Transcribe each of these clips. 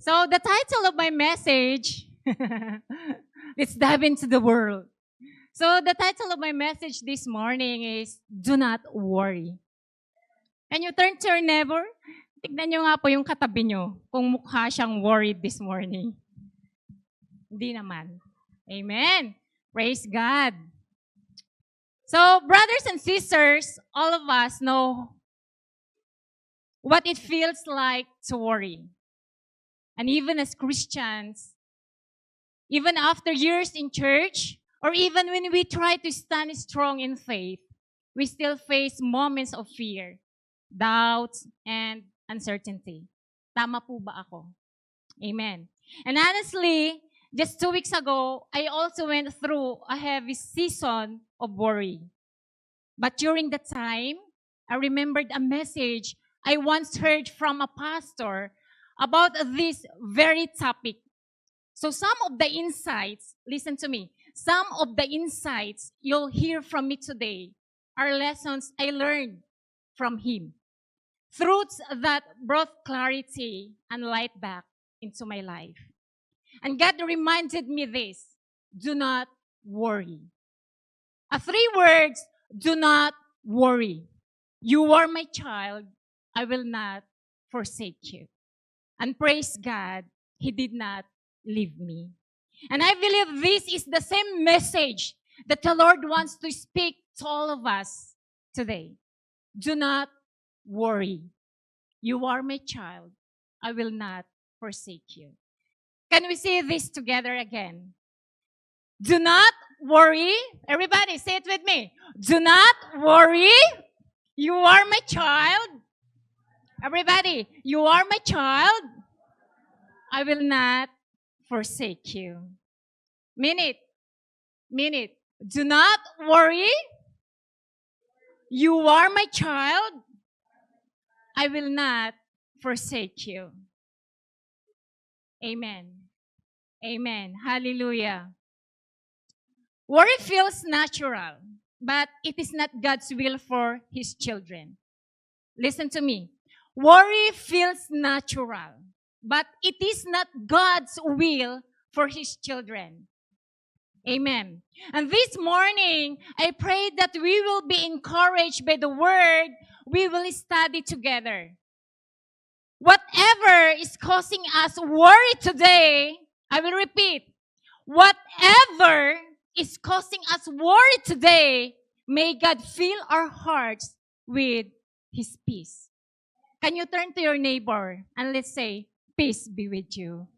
So the title of my message, let's dive into the world. So the title of my message this morning is, Do Not Worry. Can you turn to your neighbor? Tignan nyo nga po yung katabi nyo kung mukha siyang worried this morning. Hindi naman. Amen. Praise God. So, brothers and sisters, all of us know what it feels like to worry. And even as Christians, even after years in church, or even when we try to stand strong in faith, we still face moments of fear, doubts, and uncertainty. Tama po ba ako? Amen. And honestly, just 2 weeks ago, I also went through a heavy season of worry. But during that time, I remembered a message I once heard from a pastor about this very topic. So some of the insights, listen to me, some of the insights you'll hear from me today are lessons I learned from him. Truths that brought clarity and light back into my life. And God reminded me this, do not worry. 3 words, do not worry. You are my child, I will not forsake you. And praise God, He did not leave me. And I believe this is the same message that the Lord wants to speak to all of us today. Do not worry. You are my child. I will not forsake you. Can we say this together again? Do not worry. Everybody, say it with me. Do not worry. You are my child. Everybody, you are my child. I will not forsake you. Mean it. Do not worry. You are my child. I will not forsake you. Amen. Amen. Hallelujah. Worry feels natural, but it is not God's will for His children. Listen to me. Worry feels natural, but it is not God's will for His children. Amen. And this morning, I pray that we will be encouraged by the word we will study together. Whatever is causing us worry today, I will repeat, whatever is causing us worry today, may God fill our hearts with His peace. Can you turn to your neighbor and let's say, peace be with you.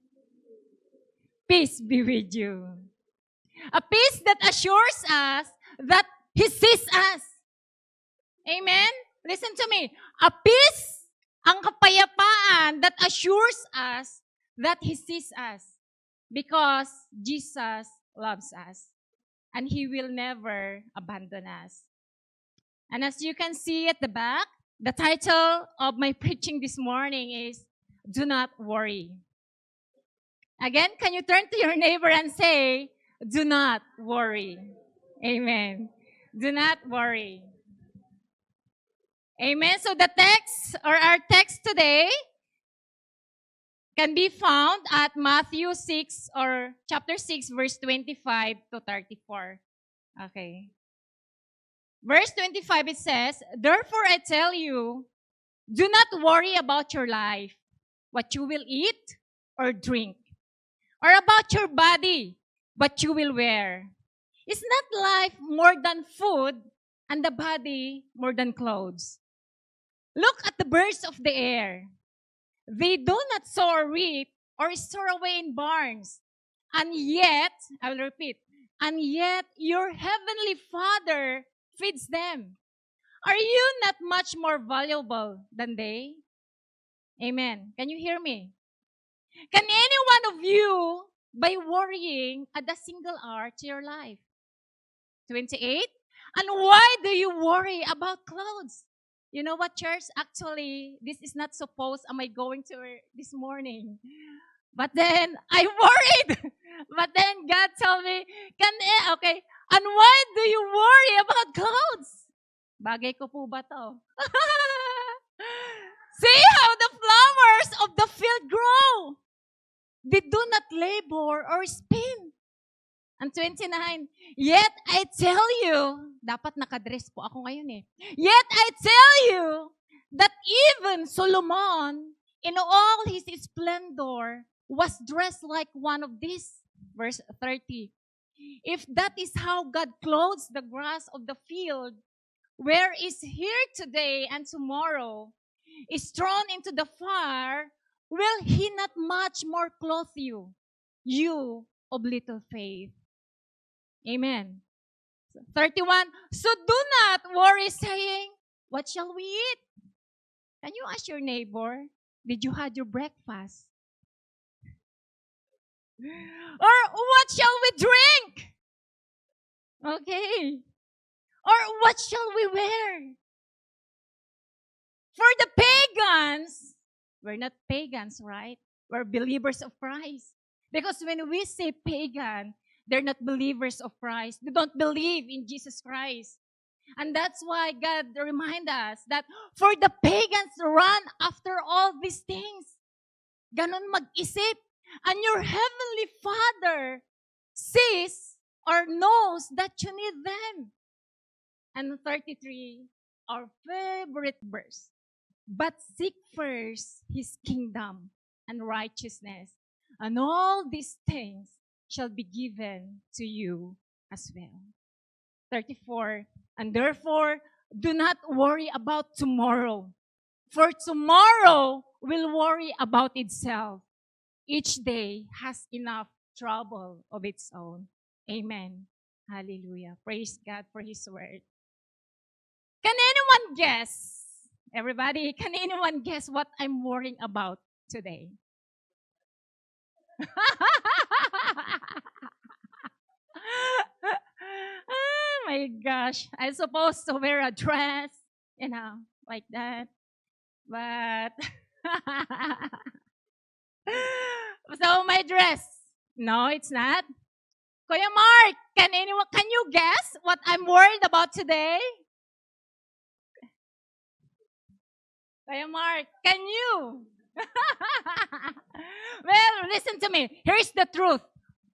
Peace be with you. A peace that assures us that He sees us. Amen? Listen to me. A peace, ang kapayapaan that assures us that He sees us because Jesus loves us and He will never abandon us. And as you can see at the back, the title of my preaching this morning is, Do Not Worry. Again, can you turn to your neighbor and say, do not worry. Amen. Do not worry. Amen. So the text or our text today can be found at Matthew 6 or chapter 6 verse 25 to 34. Okay. Verse 25 it says, Therefore I tell you, do not worry about your life, what you will eat or drink, or about your body, what you will wear. Is not life more than food and the body more than clothes? Look at the birds of the air. They do not sow or reap or store away in barns. And yet, I will repeat, and yet your heavenly Father feeds them. Are you not much more valuable than they? Amen. Can you hear me? Can any one of you, by worrying, add a single hour to your life? 28? And why do you worry about clothes? You know what, church? Actually, this is not supposed, am I going to this morning? But then, I worried. But then, God told me, okay, and why do you worry about clothes? Bagay ko po ba to? See how the flowers of the field grow. They do not labor or spin. And 29, yet I tell you, dapat nakadress po ako ngayon eh. Yet I tell you that even Solomon, in all his splendor, was dressed like one of these. Verse 30. If that is how God clothes the grass of the field, where is here today and tomorrow is thrown into the fire, will he not much more clothe you, you of little faith? Amen. 31, so do not worry saying, what shall we eat? Can you ask your neighbor, did you have your breakfast? Or what shall we drink? Okay. Or what shall we wear? For the pagans, we're not pagans, right? We're believers of Christ. Because when we say pagan, they're not believers of Christ. They don't believe in Jesus Christ. And that's why God reminds us that for the pagans to run after all these things, ganon mag-isip. And your heavenly Father sees or knows that you need them. And 33, our favorite verse. But seek first His kingdom and righteousness, and all these things shall be given to you as well. 34, and therefore, do not worry about tomorrow, for tomorrow will worry about itself. Each day has enough trouble of its own. Amen. Hallelujah. Praise God for His word. Can anyone guess? Everybody, can anyone guess what I'm worrying about today? Oh my gosh. I'm supposed to wear a dress, like that. But, so my dress. No, it's not. Kuya Mark, can you guess what I'm worried about today? Kuya Mark, can you? Well, listen to me. Here's the truth.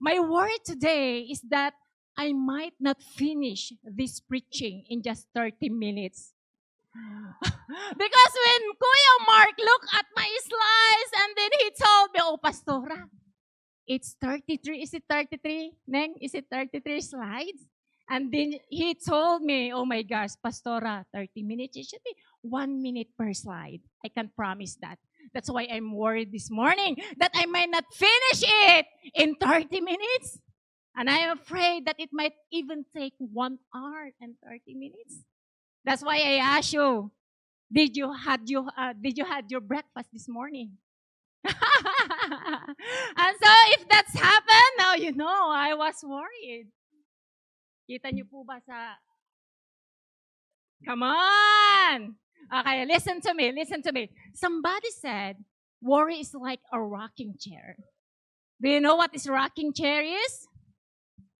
My worry today is that I might not finish this preaching in just 30 minutes. Because when Kuya Mark looked at my slides and then he told me, oh, Pastora, it's 33. Is it 33? Neng, is it 33 slides? And then he told me, oh my gosh, Pastora, 30 minutes. It should be 1 minute per slide. I can promise that. That's why I'm worried this morning that I might not finish it in 30 minutes. And I am afraid that it might even take 1 hour and 30 minutes. That's why I asked you, did you had your breakfast this morning? And so if that's happened, now you know I was worried. Kita niyo po ba sa... Come on! Okay, listen to me. Somebody said, worry is like a rocking chair. Do you know what this rocking chair is?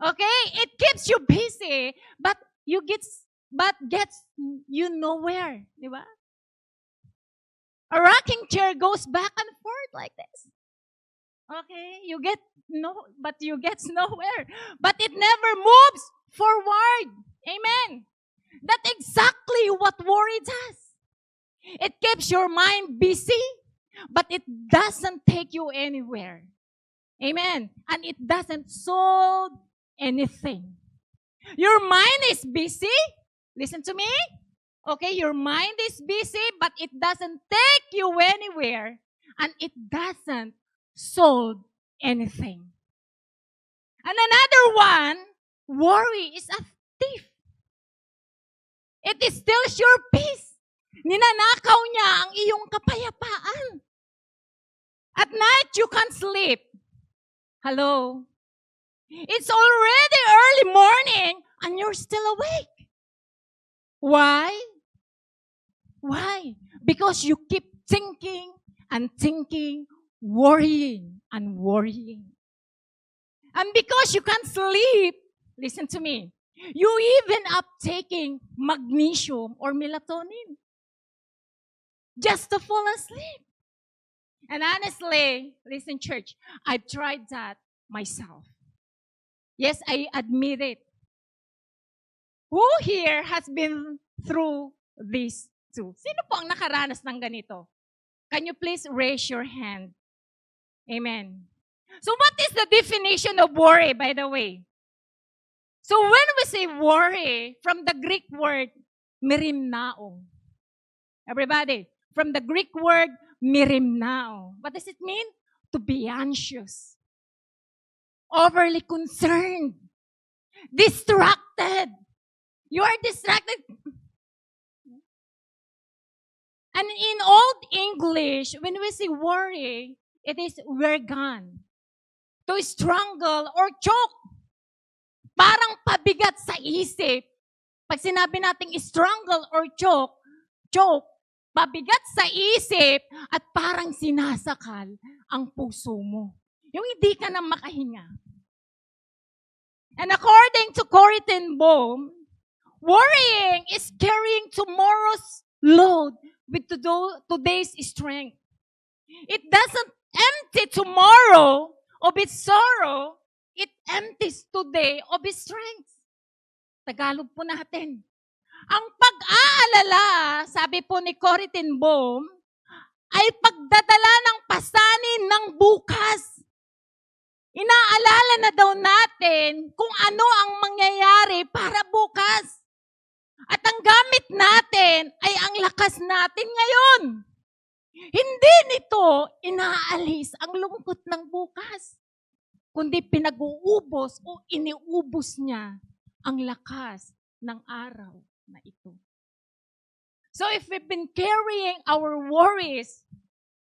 Okay, it keeps you busy, but gets you nowhere. Di ba? A rocking chair goes back and forth like this. Okay, you get nowhere. But it never moves forward. Amen. That's exactly what worry does. It keeps your mind busy, but it doesn't take you anywhere. Amen. And it doesn't solve anything. Your mind is busy. Listen to me. Okay, your mind is busy, but it doesn't take you anywhere. And it doesn't solve anything. And another one, worry is a thief. It steals your peace. Ninanakaw niya ang iyong kapayapaan. At night, you can't sleep. Hello? It's already early morning and you're still awake. Why? Why? Because you keep thinking and thinking, worrying and worrying. And because you can't sleep, listen to me, you even up taking magnesium or melatonin just to fall asleep. And honestly, listen, church, I've tried that myself. Yes, I admit it. Who here has been through this too? Sino po ang nakaranas ng ganito? Can you please raise your hand? Amen. So what is the definition of worry, by the way? So when we say worry, from the Greek word, mirimnao. Everybody, from the Greek word, mirimnao. What does it mean? To be anxious, overly concerned, distracted. You are distracted. And in Old English, when we say worry, it is wergan. To strangle or choke. Parang pabigat sa isip. Pag sinabi nating strangle or choke, pabigat sa isip at parang sinasakal ang puso mo. Yung hindi ka na makahinga. And according to Corrie ten Boom, worrying is carrying tomorrow's load with today's strength. It doesn't empty tomorrow of its sorrow. It empties today of its strength. Tagalog po natin. Ang pag-aalala, sabi po ni Corrie ten Boom, ay pagdadala ng pasanin ng bukas. Inaalala na daw natin kung ano ang mangyayari para bukas. At ang gamit natin ay ang lakas natin ngayon. Hindi nito inaalis ang lungkot ng bukas, kundi pinag-uubos o iniubos niya ang lakas ng araw na ito. So if we've been carrying our worries,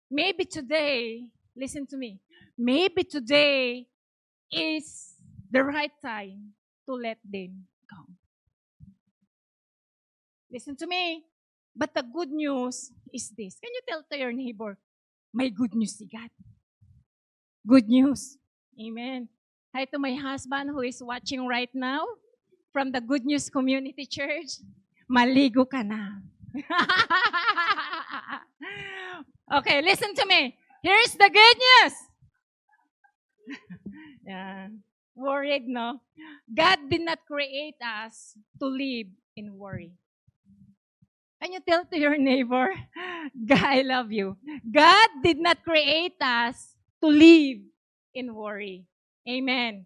maybe today, listen to me, maybe today is the right time to let them go. Listen to me. But the good news is this. Can you tell to your neighbor, may good news si God. Good news. Amen. Hi to my husband who is watching right now from the Good News Community Church. Maligo ka na. Okay, listen to me. Here's the good news. Yeah. Worried, no? God did not create us to live in worry. Can you tell to your neighbor, God, I love you. God did not create us to live in worry. Amen.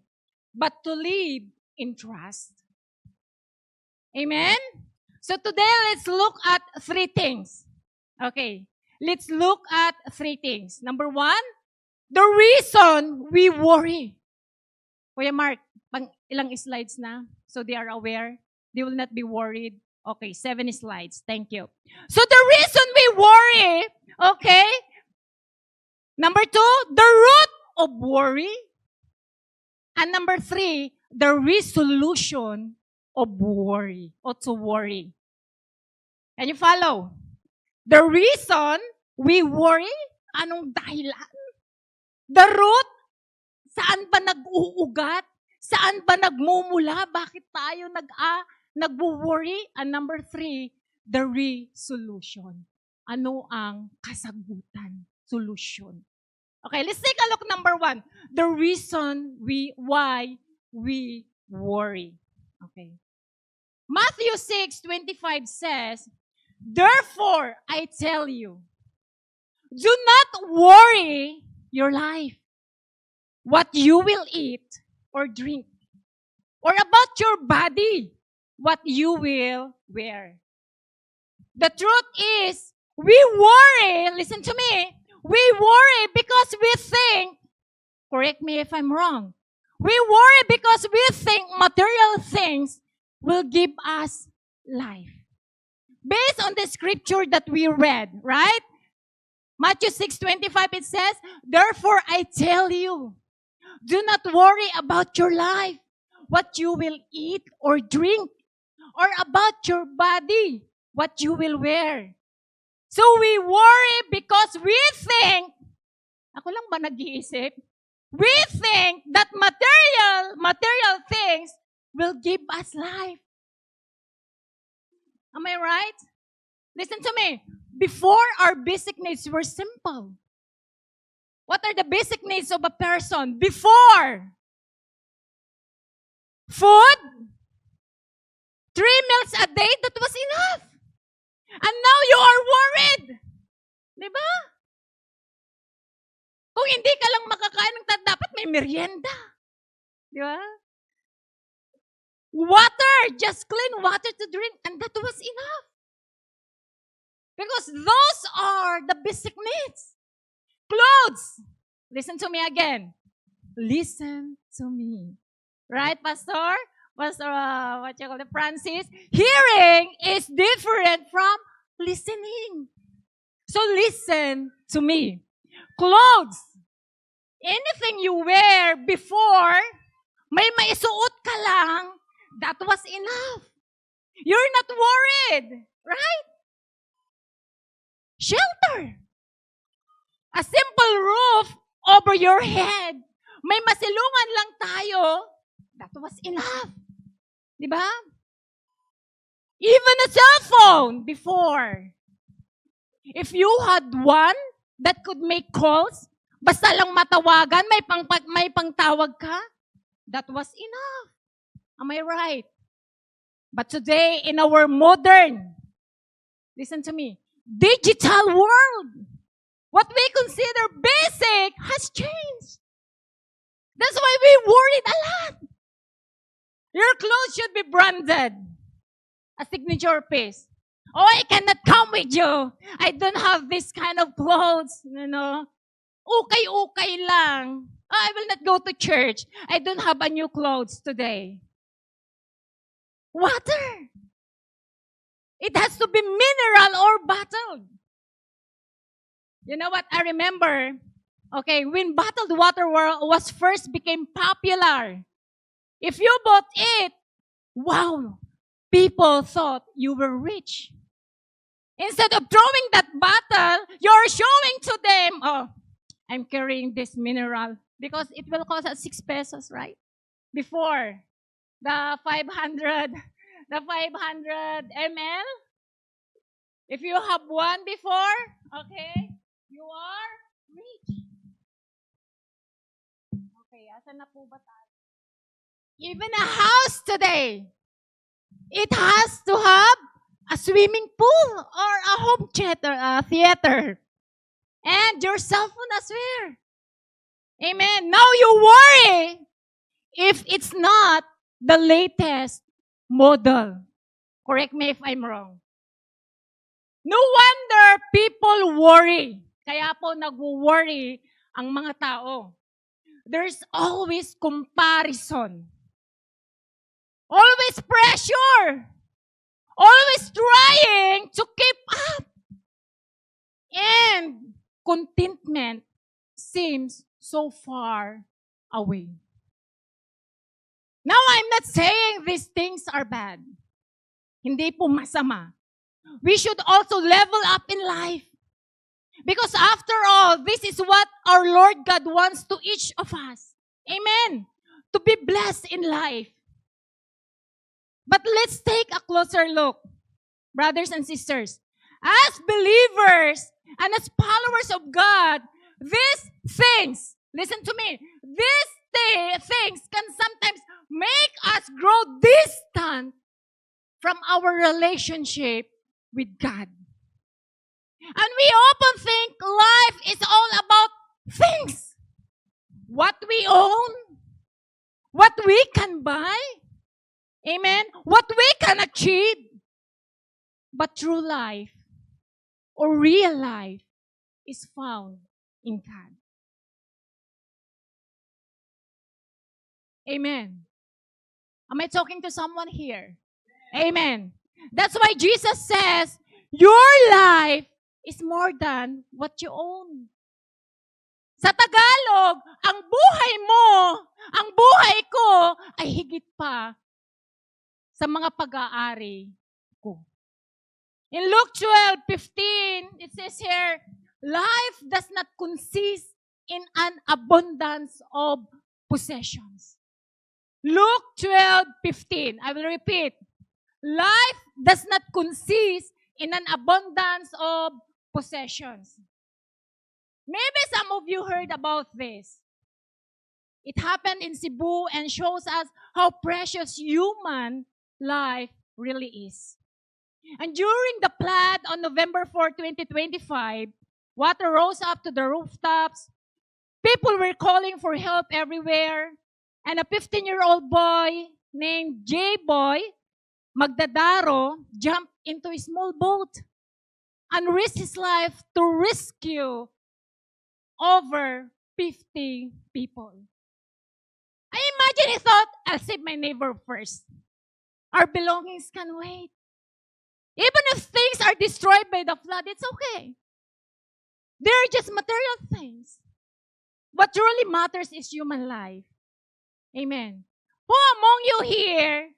But to live in trust. Amen? So today, let's look at 3 things. Okay. Let's look at 3 things. Number 1, the reason we worry. Kuya Mark, ilang slides na? So they are aware. They will not be worried. Okay, 7 slides. Thank you. So the reason we worry, okay? Number 2, the root of worry. And number 3, the resolution of worry or to worry. Can you follow? The reason we worry, anong dahilan? The root, saan ba nag-uugat? Saan ba nagmumula? Bakit tayo nagwo-worry? And number 3, the resolution. Ano ang kasagutan? Solution. Okay, let's take a look. Number 1, the reason why we worry. Okay. Matthew 6:25 says, therefore, I tell you, do not worry your life, what you will eat or drink, or about your body, what you will wear. The truth is, we worry, listen to me, we worry because we think, correct me if I'm wrong, we worry because we think material things will give us life. Based on the scripture that we read, right? Matthew 6:25, it says, therefore I tell you, do not worry about your life, what you will eat or drink, or about your body, what you will wear. So we worry because we think, ako lang ba nag-iisip? We think that material things will give us life. Am I right? Listen to me. Before, our basic needs were simple. What are the basic needs of a person? Before, food, 3 meals a day, that was enough. And now you are worried. Di ba? Kung hindi ka lang makakain ng dapat may merienda. Di ba? Water, just clean water to drink, and that was enough. Because those are the basic needs. Clothes. Listen to me again. Listen to me. Right, Pastor? Pastor, what you call it, Francis? Hearing is different from listening. So listen to me. Clothes. Anything you wear before, may maisuot ka lang, that was enough. You're not worried, right? Shelter. A simple roof over your head. May masilungan lang tayo, that was enough. Diba? Even a cell phone before. If you had one that could make calls, basta lang matawagan, may pangtawag ka, that was enough. Am I right? But today, in our modern, listen to me, digital world, what we consider basic has changed. That's why we worried a lot. Your clothes should be branded. A signature piece. Oh, I cannot come with you. I don't have this kind of clothes. Okay lang. I will not go to church. I don't have a new clothes today. Water. It has to be mineral or bottled. You know what? I remember, when bottled water was first became popular, if you bought it, wow, people thought you were rich. Instead of throwing that bottle, you're showing to them, oh, I'm carrying this mineral because it will cost us 6 pesos, right? Before, the 500 ml. If you have one before, you are rich. Okay, asan na po ba tayo? Even a house today, it has to have a swimming pool or a home theater. And your cell phone as well. Amen. Now you worry if it's not the latest model. Correct me if I'm wrong. No wonder people worry. Kaya po nag-worry ang mga tao. There's always comparison. Always pressure. Always trying to keep up. And contentment seems so far away. Now, I'm not saying these things are bad. Hindi po masama. We should also level up in life. Because after all, this is what our Lord God wants to each of us. Amen. To be blessed in life. But let's take a closer look, brothers and sisters. As believers and as followers of God, these things, listen to me, these things can sometimes make us grow distant from our relationship with God. And we often think life is all about things. What we own, what we can buy, amen, what we can achieve. But true life or real life is found in God. Amen. Am I talking to someone here? Amen. That's why Jesus says, your life is more than what you own. Sa Tagalog, ang buhay mo, ang buhay ko, ay higit pa sa mga pag-aari ko. In Luke 12:15, it says here, life does not consist in an abundance of possessions. Luke 12:15, I will repeat. Life does not consist in an abundance of possessions. Maybe some of you heard about this. It happened in Cebu and shows us how precious human life really is. And during the flood on November 4, 2025, water rose up to the rooftops. People were calling for help everywhere. And a 15-year-old boy named J-Boy Magdadaro jumped into a small boat and risked his life to rescue over 50 people. I imagine he thought, I'll save my neighbor first. Our belongings can wait. Even if things are destroyed by the flood, it's okay. They're just material things. What truly matters is human life. Amen. Who among you here,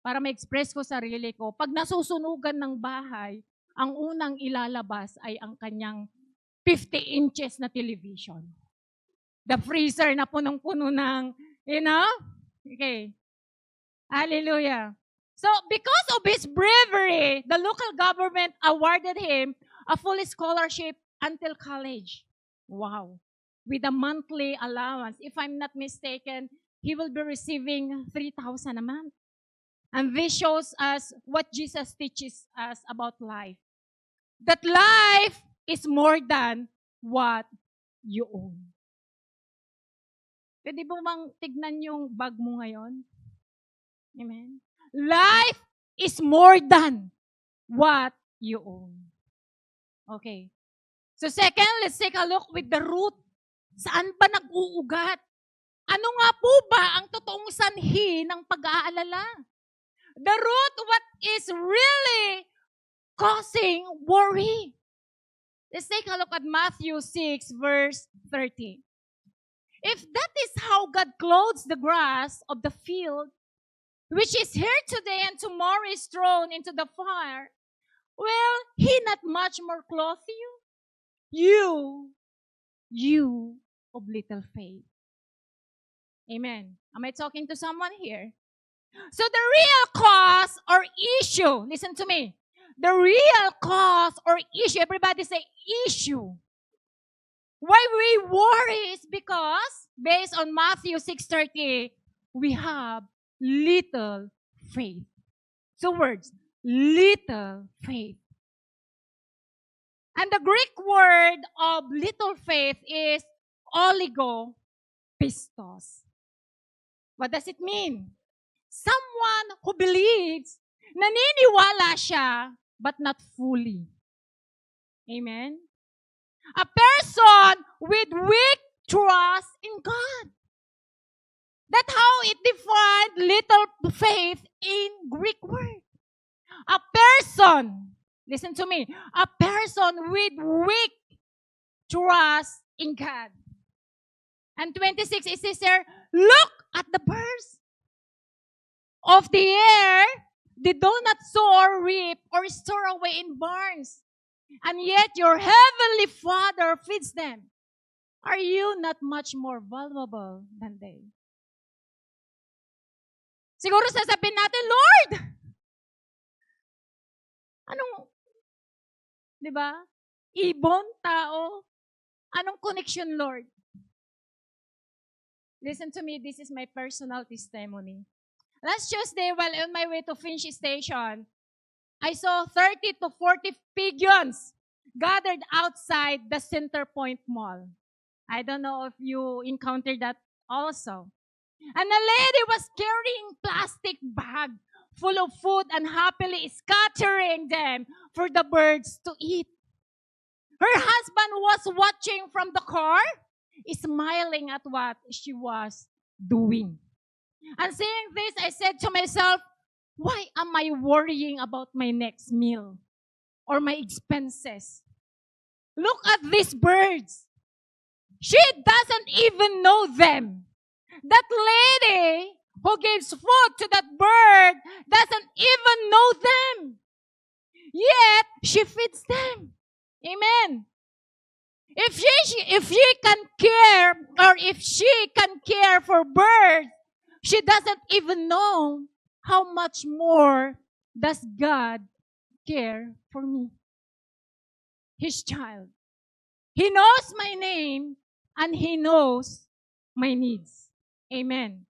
para ma-express ko sarili ko, pag nasusunugan ng bahay, ang unang ilalabas ay ang kanyang 50 inches na television. The freezer na punong-puno ng, Okay. Hallelujah. So, because of his bravery, the local government awarded him a full scholarship until college. Wow. With a monthly allowance. If I'm not mistaken, he will be receiving 3,000 a month. And this shows us what Jesus teaches us about life. That life is more than what you own. Pwede mo bang tignan yung bag mo ngayon? Amen. Life is more than what you own. Okay. So second, let's take a look with the root. Saan ba nag-uugat? Ano nga po ba ang totoong sanhi ng pag-aalala? The root, what is really causing worry? Let's take a look at Matthew 6, verse 30. If that is how God clothes the grass of the field, which is here today and tomorrow is thrown into the fire, will He not much more clothe you? You of little faith. Amen. Am I talking to someone here? So the real cause or issue, listen to me. The real cause or issue, everybody say issue. Why we worry is because, based on Matthew 6:30, we have little faith. Two words, little faith. And the Greek word of little faith is oligopistos. What does it mean? Someone who believes, naniniwala siya, but not fully. Amen? A person with weak trust in God. That's how it defined little faith in Greek word. A person, listen to me, a person with weak trust in God. And 26, it says there, look at the birds of the air. They do not sow or reap or store away in barns. And yet your heavenly Father feeds them. Are you not much more valuable than they? Siguro sasabihin natin, Lord, anong, di ba? Ibon, tao, anong connection, Lord? Listen to me, this is my personal testimony. Last Tuesday, while on my way to Finch Station, I saw 30 to 40 pigeons gathered outside the Center Point Mall. I don't know if you encountered that also. And a lady was carrying plastic bag full of food and happily scattering them for the birds to eat. Her husband was watching from the car, smiling at what she was doing. And seeing this, I said to myself, why am I worrying about my next meal or my expenses? Look at these birds. She doesn't even know them. That lady who gives food to that bird doesn't even know them. Yet, she feeds them. Amen. If she can care, or if she can care for birds, she doesn't even know how much more does God care for me, His child. He knows my name and He knows my needs. Amen.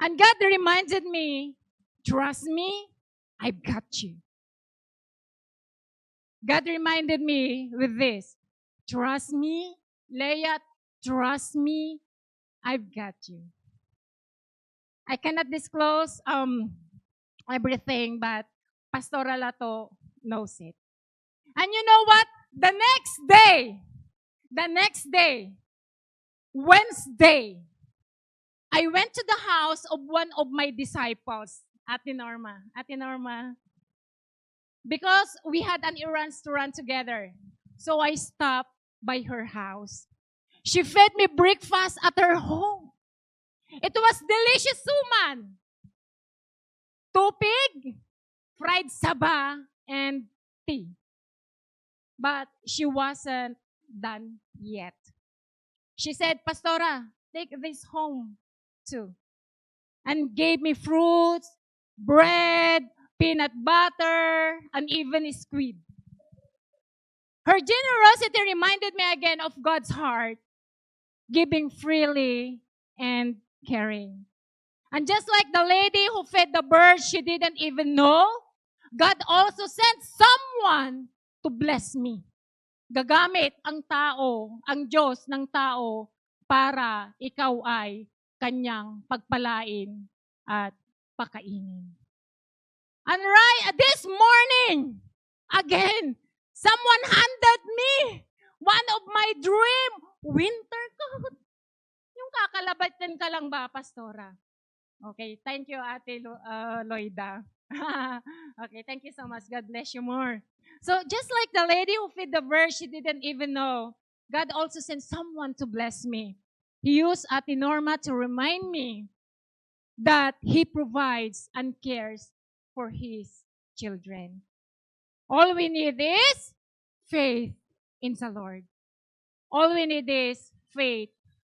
And God reminded me, trust me, I've got you. God reminded me with this, trust me, Leah, trust me, I've got you. I cannot disclose everything, but Pastor Alato knows it. And you know what? The next day, Wednesday, I went to the house of one of my disciples, Ate Norma, because we had an errands to run together. So I stopped by her house. She fed me breakfast at her home. It was delicious suman. Tupig, fried saba, and tea. But she wasn't done yet. She said, Pastora, take this home too. And gave me fruits, bread, peanut butter, and even squid. Her generosity reminded me again of God's heart, giving freely and caring. And just like the lady who fed the birds she didn't even know, God also sent someone to bless me. Gagamit ang tao, ang Diyos ng tao, para ikaw ay kanyang pagpalain at pakainin. And right this morning, again, someone handed me one of my dream winter coat. Yung kakalabatin ka lang ba, Pastora? Okay, thank you, Ate Loida. Okay, thank you so much. God bless you more. So just like the lady who fed the bird, she didn't even know, God also sent someone to bless me. He used Ate Norma to remind me that He provides and cares for His children. All we need is faith in the Lord. All we need is faith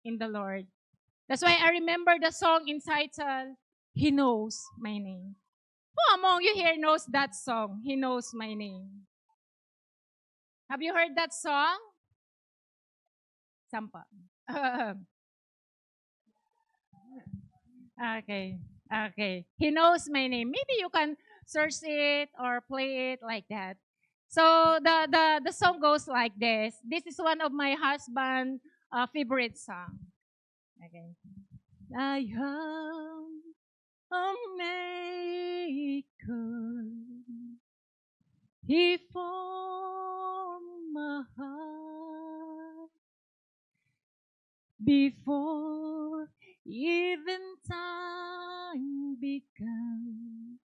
in the Lord. That's why I remember the song entitled, He Knows My Name. Who among you here knows that song, He Knows My Name? Have you heard that song? Sampa. Okay. He knows my name. Maybe you can search it or play it like that. So the song goes like this. This is one of my husband's favorite song. Okay. I am a maker. He formed my heart before even time began.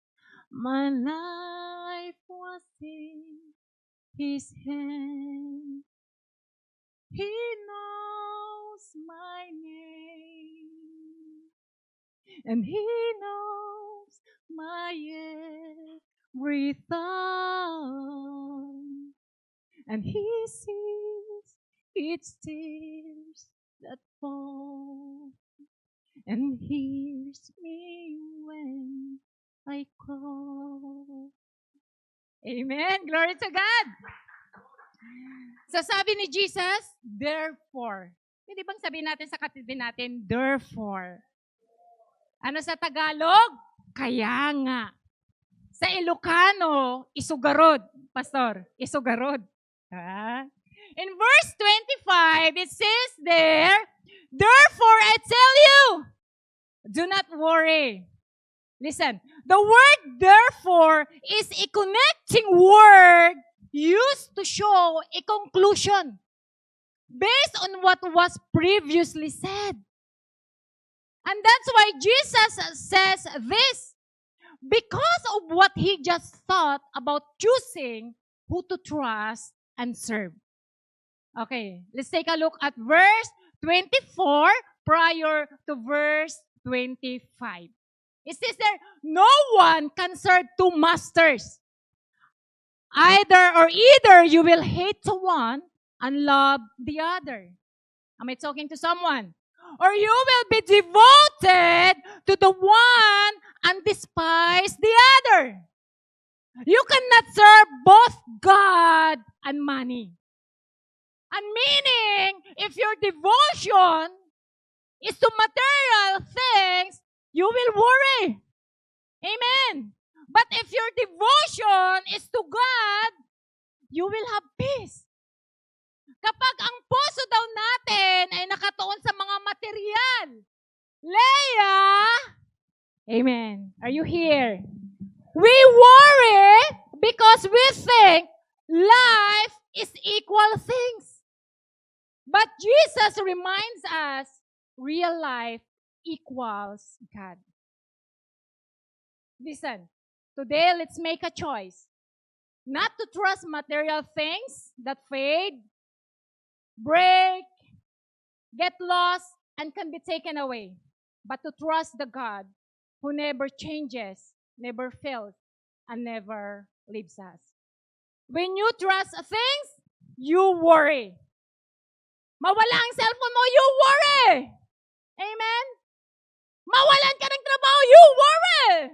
My life was in His hand. He knows my name, and He knows my every thought, and He sees each tears that fall, and hears me when I call. Amen. Glory to God. So sabi ni Jesus, therefore. Pwede bang sabihin natin sa katabi natin, therefore. Ano sa Tagalog? Kaya nga. Sa Ilocano, isugarod. Pastor, isugarod. In verse 25, it says there, therefore I tell you, do not worry. Listen, the word therefore is a connecting word used to show a conclusion based on what was previously said. And that's why Jesus says this, because of what He just thought about choosing who to trust and serve. Okay, let's take a look at verse 24 prior to verse 25. It says there, no one can serve two masters. Either you will hate the one and love the other. Am I talking to someone? Or you will be devoted to the one and despise the other. You cannot serve both God and money. And meaning, if your devotion is to material things, you will worry. Amen. But if your devotion is to God, you will have peace. Kapag ang puso daw natin ay nakatuon sa mga material, Leah, amen. Are you here? We worry because we think life is equal things. But Jesus reminds us, real life equals God. Listen, today let's make a choice. Not to trust material things that fade, break, get lost, and can be taken away. But to trust the God who never changes, never fails, and never leaves us. When you trust things, you worry. Mawala ang cellphone mo, you worry. Amen? Mawalan ka ng trabaho, you worry.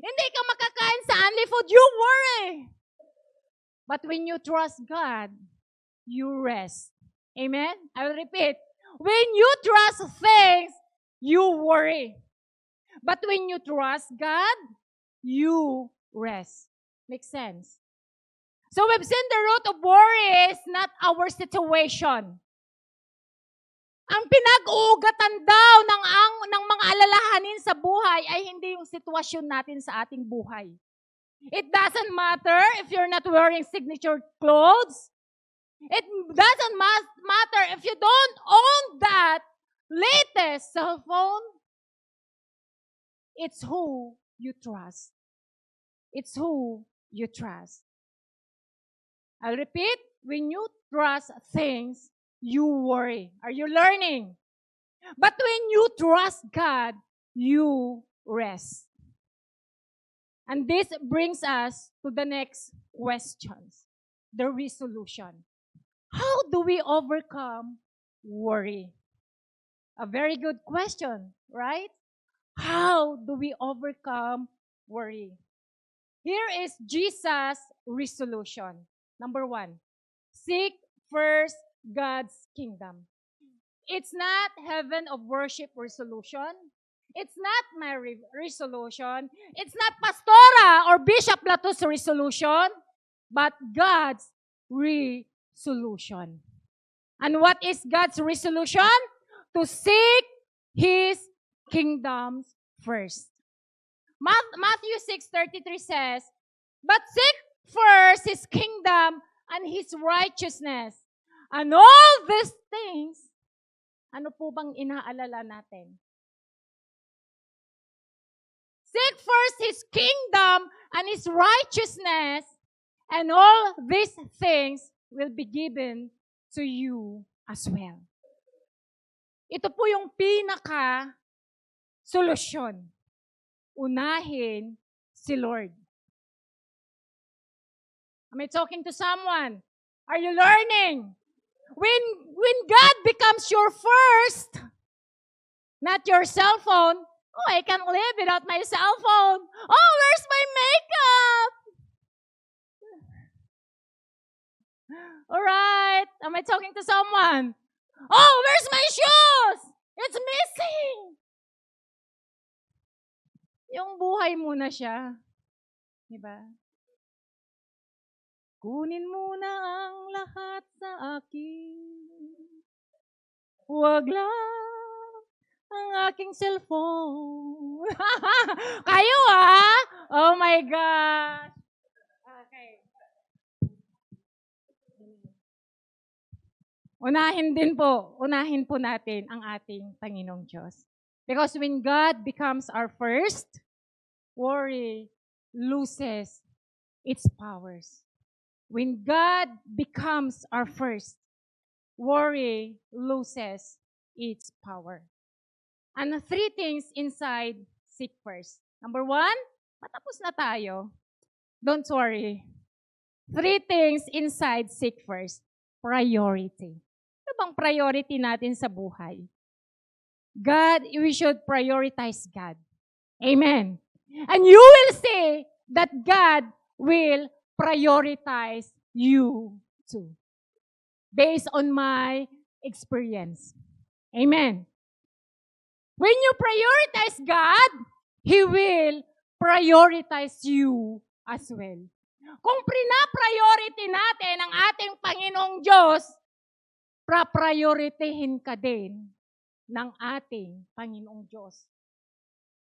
Hindi ka makakain sa only food, you worry. But when you trust God, you rest. Amen? I will repeat. When you trust things, you worry. But when you trust God, you rest. Makes sense? So we've seen the root of worry is not our situation. Ang pinag-uugatan daw ng mga alalahanin sa buhay ay hindi yung sitwasyon natin sa ating buhay. It doesn't matter if you're not wearing signature clothes. It doesn't matter if you don't own that latest cell phone. It's who you trust. It's who you trust. I'll repeat, when you trust things, you worry. Are you learning? But when you trust God, you rest. And this brings us to the next questions, the resolution. How do we overcome worry? A very good question, right? How do we overcome worry? Here is Jesus' resolution. Number 1, seek first God's kingdom. It's not heaven of worship resolution. It's not my resolution. It's not Pastora or Bishop Lato's resolution, but God's resolution. And what is God's resolution? To seek His kingdom first. Matthew 6:33 says, but seek first His kingdom and His righteousness. And all these things, ano po bang inaalala natin? Seek first His kingdom and His righteousness, and all these things will be given to you as well. Ito po yung pinaka-solusyon. Unahin si Lord. Am I talking to someone? Are you learning? When God becomes your first, not your cell phone, oh, I can't live without my cell phone. Oh, where's my makeup? All right. Am I talking to someone? Oh, where's my shoes? It's missing. Yung buhay muna siya. Diba? Kunin mo na ang lahat sa akin. Huwag lang ang aking cellphone. Kayo Oh my gosh. Okay. Unahin po natin ang ating Panginoong Diyos. Because when God becomes our first, worry loses its powers. When God becomes our first, worry loses its power. And 3 things inside seek first. Number 1, matapos na tayo. Don't worry. 3 things inside seek first. Priority. Ano bang priority natin sa buhay? God, we should prioritize God. Amen. And you will see that God will prioritize you too. based on my experience. Amen. When you prioritize God, He will prioritize you as well. Kung priority natin ang ating Panginoong Diyos, prioritihin ka din ng ating Panginoong Diyos.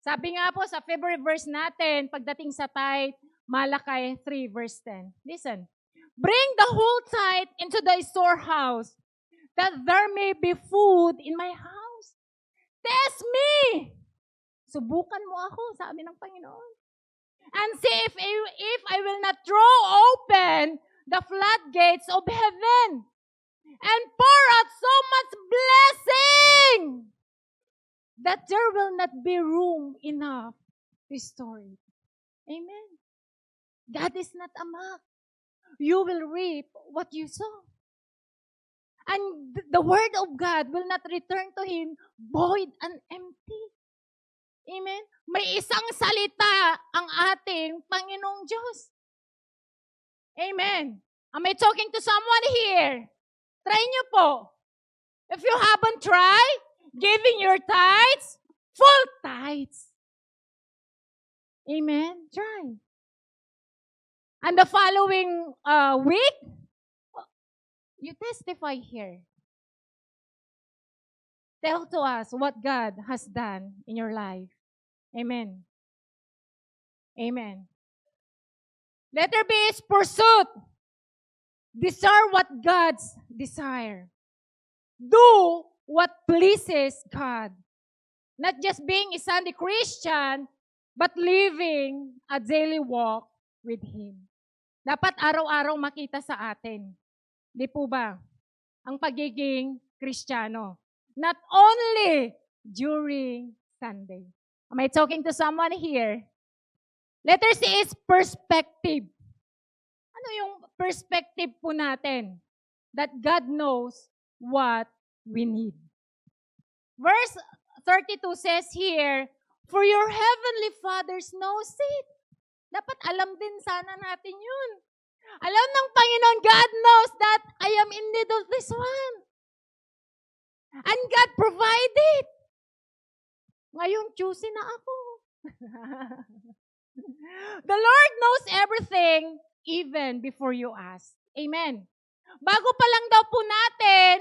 Sabi nga po sa favorite verse natin, pagdating sa tithe, Malakay 3 verse 10. Listen. Bring the whole tithe into the storehouse, that there may be food in my house. Test me! Subukan mo ako, sabi ng Panginoon. And see if I will not throw open the floodgates of heaven and pour out so much blessing that there will not be room enough to store it. Amen. God is not a mock. You will reap what you sow. And the word of God will not return to Him void and empty. Amen? May isang salita ang ating Panginoong Diyos. Amen. Am I talking to someone here? Try nyo po. If you haven't tried, giving your tithes, full tithes. Amen? Try. And the following week, you testify here. Tell to us what God has done in your life. Amen. Amen. Letter B is pursuit. Desire what God's desire. Do what pleases God. Not just being a Sunday Christian, but living a daily walk with Him. Dapat araw-araw makita sa atin. Di po ba? Ang pagiging Kristiyano. Not only during Sunday. Am I talking to someone here? Letter C is perspective. Ano yung perspective po natin? That God knows what we need. Verse 32 says here, for your heavenly Father knows it. Dapat alam din sana natin yun. Alam ng Panginoon, God knows that I am in need of this one. And God provided. Ngayon, choosy na ako. The Lord knows everything even before you ask. Amen. Bago pa lang daw po natin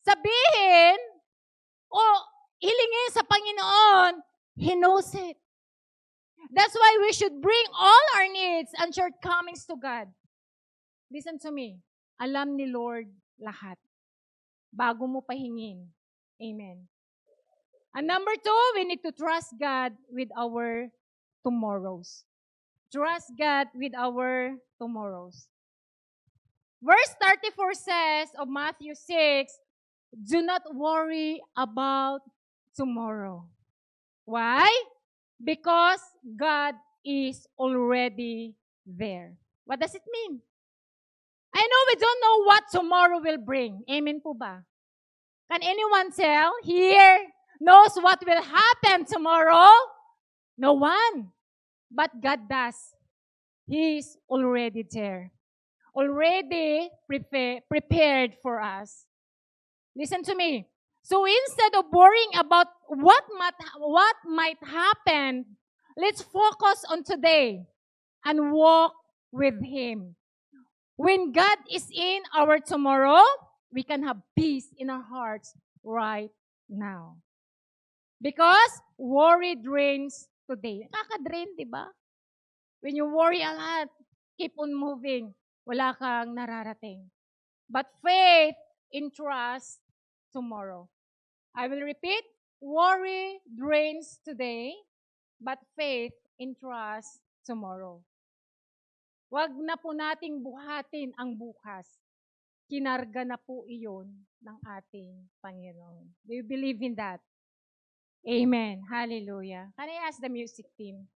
sabihin o hilingin sa Panginoon, He knows it. That's why we should bring all our needs and shortcomings to God. Listen to me. Alam ni Lord lahat. Bago mo pahingin. Amen. And number 2, we need to trust God with our tomorrows. Trust God with our tomorrows. Verse 34 says of Matthew 6, do not worry about tomorrow. Why? Because God is already there. What does it mean? I know we don't know what tomorrow will bring. Amen po ba? Can anyone tell here knows what will happen tomorrow? No one. But God does. He is already there. Already prepared for us. Listen to me. So instead of worrying about what might happen, let's focus on today and walk with Him. When God is in our tomorrow, we can have peace in our hearts right now. Because worry drains today. Nakaka-drain, di ba? When you worry a lot, keep on moving. Wala kang nararating. But faith in trust tomorrow. I will repeat, worry drains today, but faith in trust tomorrow. Huwag na po nating buhatin ang bukas. Kinarga na po iyon ng ating Panginoon. Do you believe in that? Amen. Hallelujah. Can I ask the music team?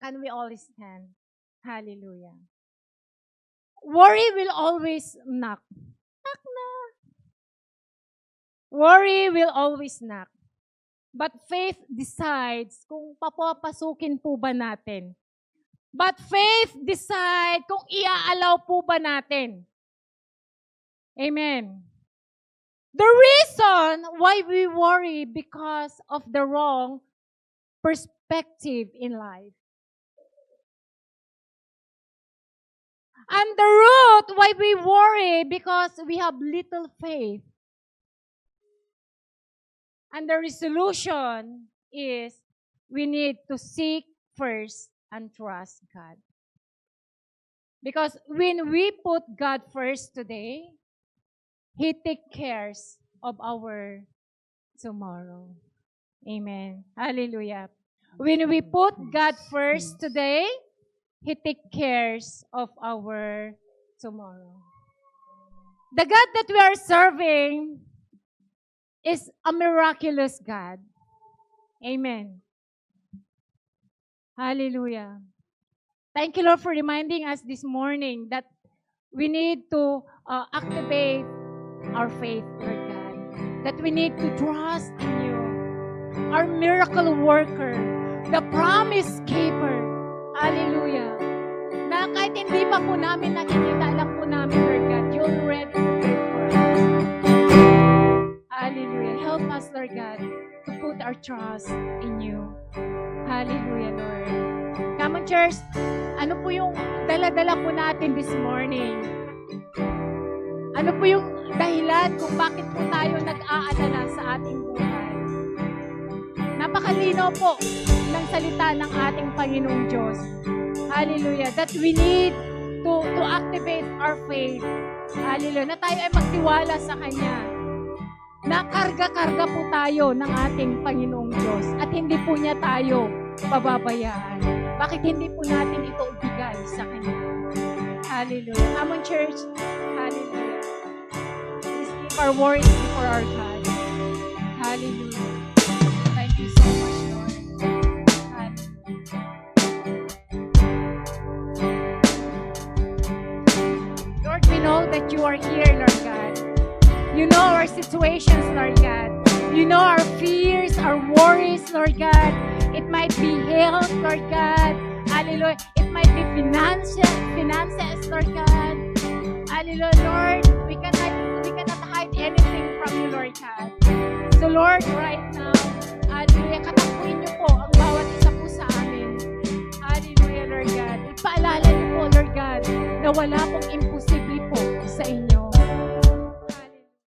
Can we all stand? Hallelujah. Worry will always knock. Knock na. Worry will always knock. But faith decides kung papapasukin po ba natin. But faith decides kung iaalaw po ba natin. Amen. The reason why we worry because of the wrong perspective in life. And the root why we worry because we have little faith. And the resolution is we need to seek first and trust God. Because when we put God first today, He takes care of our tomorrow. Amen. Hallelujah. When we put God first today, He takes care of our tomorrow. The God that we are serving is a miraculous God. Amen. Hallelujah. Thank you, Lord, for reminding us this morning that we need to activate our faith, Lord God. That we need to trust in you. Our miracle worker, the promise keeper. Hallelujah. Na kahit hindi pa po namin nakikita, alam po namin, Lord God, you already prepared for us. Hallelujah. Help us, Lord God, to put our trust in you. Hallelujah, Lord. Come on, church. Ano po yung dala-dala po natin this morning? Ano po yung dahilan kung bakit po tayo nag-aalala sa ating buhay? Napakalinaw po ng salita ng ating Panginoong Diyos. Hallelujah. That we need to activate our faith. Hallelujah. Na tayo ay magtiwala sa Kanya. Na karga-karga po tayo ng ating Panginoong Diyos at hindi po niya tayo pababayaan. Bakit hindi po natin ito ibigay sa Kanya? Hallelujah. Come on, church. Hallelujah. Please keep our worries before our God. Hallelujah. Thank you so much, Lord. Hallelujah. Lord, we know that you are here, Lord God. You know our situations, Lord God. You know our fears, our worries, Lord God. It might be health, Lord God. Hallelujah. It might be finances, Lord God. Hallelujah, Lord. We cannot hide anything from you, Lord God. So, Lord, right now, hallelujah, katapuin niyo po ang bawat isa po sa amin. Hallelujah, Lord God. Ipaalala niyo po, Lord God, na wala pong